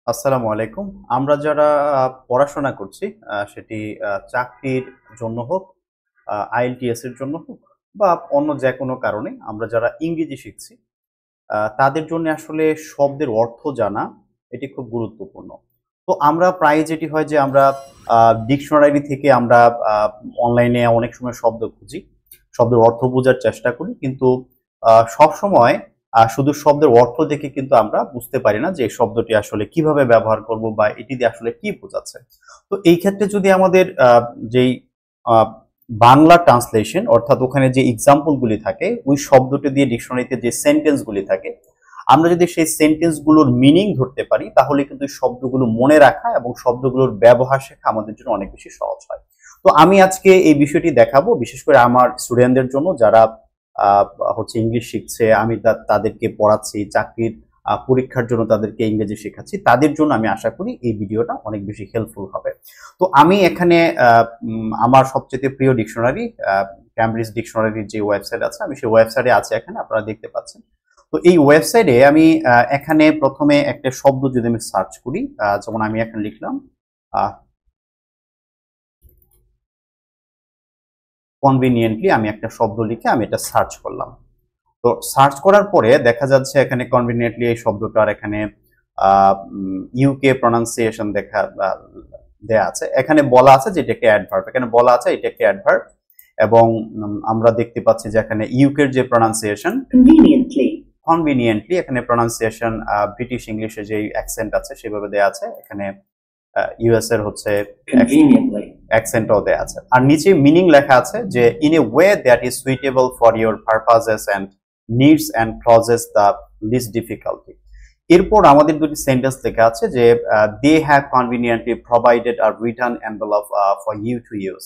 আসসালামু আলাইকুম। আমরা যারা পড়াশোনা করছি সেটি চাকরির জন্য হোক, IELTS এর জন্য হোক বা অন্য যেকোনো কারণে আমরা যারা ইংরেজি শিখছি, তাদের জন্য আসলে শব্দের অর্থ জানা এটি খুব গুরুত্বপূর্ণ। তো আমরা প্রায় যেটি হয় যে আমরা ডিকশনারি থেকে আমরা আ অনলাইনে অনেক সময় শব্দ খুঁজি। শব্দের অর্থ বোঝার চেষ্টা করি। কিন্তু সবসময় শুধু শব্দের অর্থ দেখে কিন্তু আমরা বুঝতে পারি না যে এই শব্দটি আসলে কিভাবে ব্যবহার করব বা এটি দিয়ে আসলে কি বোঝাচ্ছে। তো এই ক্ষেত্রে যদি আমাদের যেই আ বাংলা ট্রান্সলেশন অর্থাৎ ওখানে যে এক্সাম্পল গুলি থাকে, ওই শব্দটি দিয়ে ডিকশনারিতে যে সেন্টেন্স গুলি থাকে, আমরা যদি সেই সেন্টেন্স গুলোর মিনিং ধরতে পারি তাহলে কিন্তু এই শব্দগুলো মনে রাখা এবং শব্দগুলোর ব্যবহার শেখা আমাদের জন্য অনেক বেশি সহজ হয়। তো আমি আজকে এই বিষয়টি দেখাবো বিশেষ করে আমার স্টুডেন্টদের জন্য যারা হচ্ছে ইংলিশ শিখছে, আমি তাদেরকে পড়াচ্ছি, চাকরির পরীক্ষার জন্য তাদেরকে ইংরেজি শেখাচ্ছি। তাদের জন্য আমি আশা করি এই ভিডিওটা অনেক বেশি হেল্পফুল হবে। তো আমি এখানে আমার সবচেয়ে প্রিয় ডিকশনারি ক্যামব্রিজ ডিকশনারির যে ওয়েবসাইট আছে, আমি সেই ওয়েবসাইটে আছে এখানে আপনারা দেখতে পাচ্ছেন। তো এই ওয়েবসাইটে আমি এখানে প্রথমে একটা শব্দ যদি আমি সার্চ করি, যেমন আমি এখানে লিখলাম কনভিনিয়েন্টলি, আমি একটা শব্দ লিখে আমি এটা সার্চ করলাম। তো সার্চ করার পরে দেখা যাচ্ছে এখানে কনভিনিয়েন্টলি এই শব্দটার এখানে ইউকে প্রনাউন্সিয়েশন দেয়া আছে। এখানে বলা আছে যে এটা একটা অ্যাডভার্ব, এখানে বলা আছে এটা একটা অ্যাডভার্ব এবং আমরা দেখতে পাচ্ছি যে এখানে ইউকের যে প্রনাউন্সিয়েশন কনভিনিয়েন্টলি এখানে প্রনাউন্সিয়েশন ব্রিটিশ ইংলিশে যে অ্যাকসেন্ট আছে সেভাবে দেয়া আছে। এখানে ইউএস এর হচ্ছে অ্যাকসেন্টও দেয়া আছে। আর নিচে মিনিং লেখা আছে যে in a way that is suitable for your purposes and needs and clauses the least difficulty. এরপর আমাদের দুটি সেন্টেন্স লেখা আছে যে they have conveniently provided a return envelope for you to use.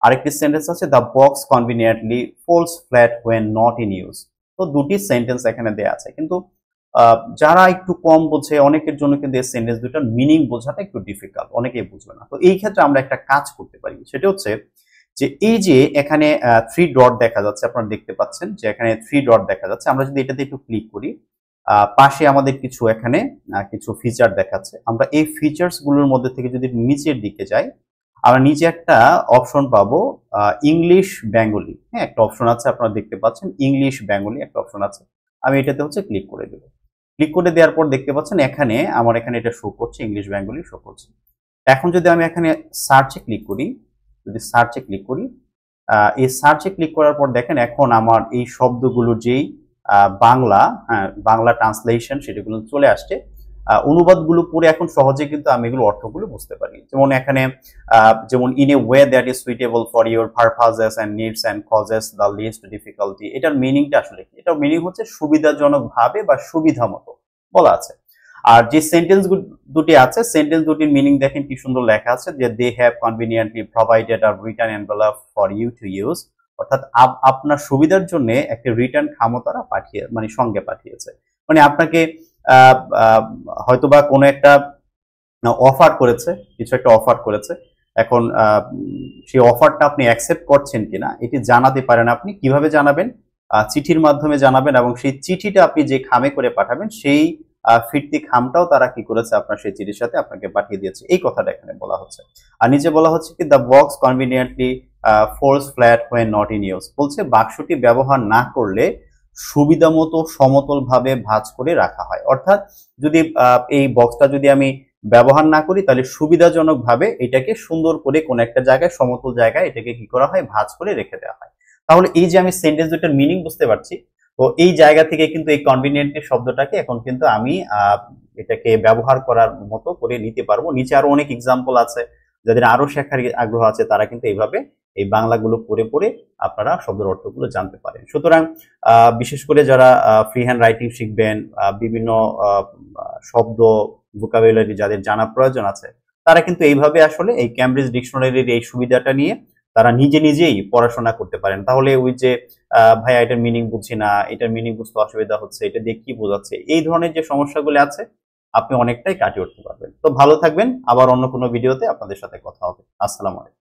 আরেকটি সেন্টেন্স আছে the box conveniently folds flat when not in use. তো দুটি সেন্টেন্স এখানে দেয়া আছে, কিন্তু যারা একটু কম বোঝে অনেকের জন্য কিন্তু এই সেন্টেন্স দুটার মিনিং বোঝাটা একটু ডিফিকাল্ট, অনেকেই বুঝবে না। তো এই ক্ষেত্রে আমরা একটা কাজ করতে পারি, সেটা হচ্ছে যে এই যে এখানে থ্রি ডট দেখা যাচ্ছে, আপনারা দেখতে পাচ্ছেন যে এখানে থ্রি ডট দেখা যাচ্ছে। আমরা যদি এটাতে একটু ক্লিক করি, পাশে আমাদের কিছু এখানে কিছু ফিচার দেখাচ্ছে। আমরা এই ফিচার্স গুলোর মধ্যে থেকে যদি নিচের দিকে যাই, আমরা নিচে একটা অপশন পাবো ইংলিশ বেঙ্গলি। হ্যাঁ, একটা অপশন আছে, আপনারা দেখতে পাচ্ছেন ইংলিশ বেঙ্গলি একটা অপশন আছে। আমি এটাতে হচ্ছে ক্লিক করে দেবো। ক্লিক করে দেওয়ার পর দেখতে পাচ্ছেন এখানে আমার এখানে এটা শো করছে, ইংলিশ বেঙ্গলি শো করছে। এখন যদি আমি এখানে সার্চে ক্লিক করি, যদি সার্চে ক্লিক করি, এই সার্চে ক্লিক করার পর দেখেন এখন আমার এই শব্দগুলোর যেই বাংলা, হ্যাঁ বাংলা ট্রান্সলেশন সেটাগুলো চলে আসছে। অনুবাদগুলো পড়ে এখন সহজে কিন্তু আমি এগুলো অর্থগুলো বুঝতে পারি। যেমন এখানে যেমন in a way that is suitable for your purposes and needs and causes the least difficulty. এটার মিনিংটা আসলে কি? এটার মিনিং হচ্ছে সুবিধাজনক ভাবে বা সুবিধা মতো বলা আছে। আর যে সেন্টেন্স দুটি আছে, সেন্টেন্স দুটির মিনিং দেখেন কি সুন্দর লেখা আছে যে they have conveniently provided a return envelope for you to use. অর্থাৎ আপনার সুবিধার জন্য একটা রিটার্ন খামও তারা পাঠিয়ে মানে সঙ্গে পাঠিয়েছে। মানে আপনাকে হয়তোবা কোনো একটা অফার করেছে, কিছু একটা অফার করেছে। এখন সেই অফারটা আপনি অ্যাকসেপ্ট করছেন কিনা এটি জানাতে পারেন। আপনি কিভাবে জানাবেন? চিঠির মাধ্যমে জানাবেন এবং সেই চিঠিটা আপনি যে খামে করে পাঠাবেন সেই ফিরতি খামটাও তারা কি করেছে আপনার সেই চিঠির সাথে আপনাকে পাঠিয়ে দিয়েছে, এই কথাটা এখানে বলা হচ্ছে। আর নিচে বলা হচ্ছে কি the box conveniently folds flat when not in use. বলছে বাক্সটি ব্যবহার না করলে সুবিধা মতো সমতল ভাবে ভাঁজ করে রাখা হয়। অর্থাৎ যদি এই বক্সটা যদি আমি ব্যবহার না করি তাহলে সুবিধাজনক ভাবে এটাকে সুন্দর করে কোন একটা জায়গায় সমতল জায়গায় এটাকে কি করা হয়, ভাঁজ করে রেখে দেওয়া হয়। তাহলে এই যে আমি সেন্টেন্স দুটার মিনিং বুঝতে পারছি, তো এই জায়গা থেকে কিন্তু এই কনভিনিয়েন্টলি শব্দটাকে এখন কিন্তু আমি এটাকে ব্যবহার করার মতো করে নিতে পারবো। নিচে আরো অনেক এক্সাম্পল আছে, যাদের আরো শেখার আগ্রহ আছে তারা কিন্তু এইভাবে এই বাংলাগুলো পড়ে পড়ে আপনারা শব্দের অর্থগুলো জানতে পারেন। সুতরাং বিশেষ করে যারা ফ্রি হ্যান্ড রাইটিং শিখবেন, বিভিন্ন শব্দ ভোকাবুলারি যাদের জানা প্রয়োজন আছে, তারা কিন্তু এইভাবে আসলে এই ক্যামব্রিজ ডিকশনারির এই সুবিধাটা নিয়ে তারা নিজে নিজেই পড়াশোনা করতে পারেন। তাহলে ওই যে ভাইয়া এটার মিনিং বুঝছি না, এটার মিনিং বুঝতে অসুবিধা হচ্ছে, এটা দিয়ে কি বোঝাচ্ছে, এই ধরনের যে সমস্যাগুলো আছে আপনি অনেকটাই কাটিয়ে উঠতে পারবেন। তো ভালো থাকবেন, আবার অন্য কোনো ভিডিওতে আপনাদের সাথে কথা হবে। আসসালামু আলাইকুম।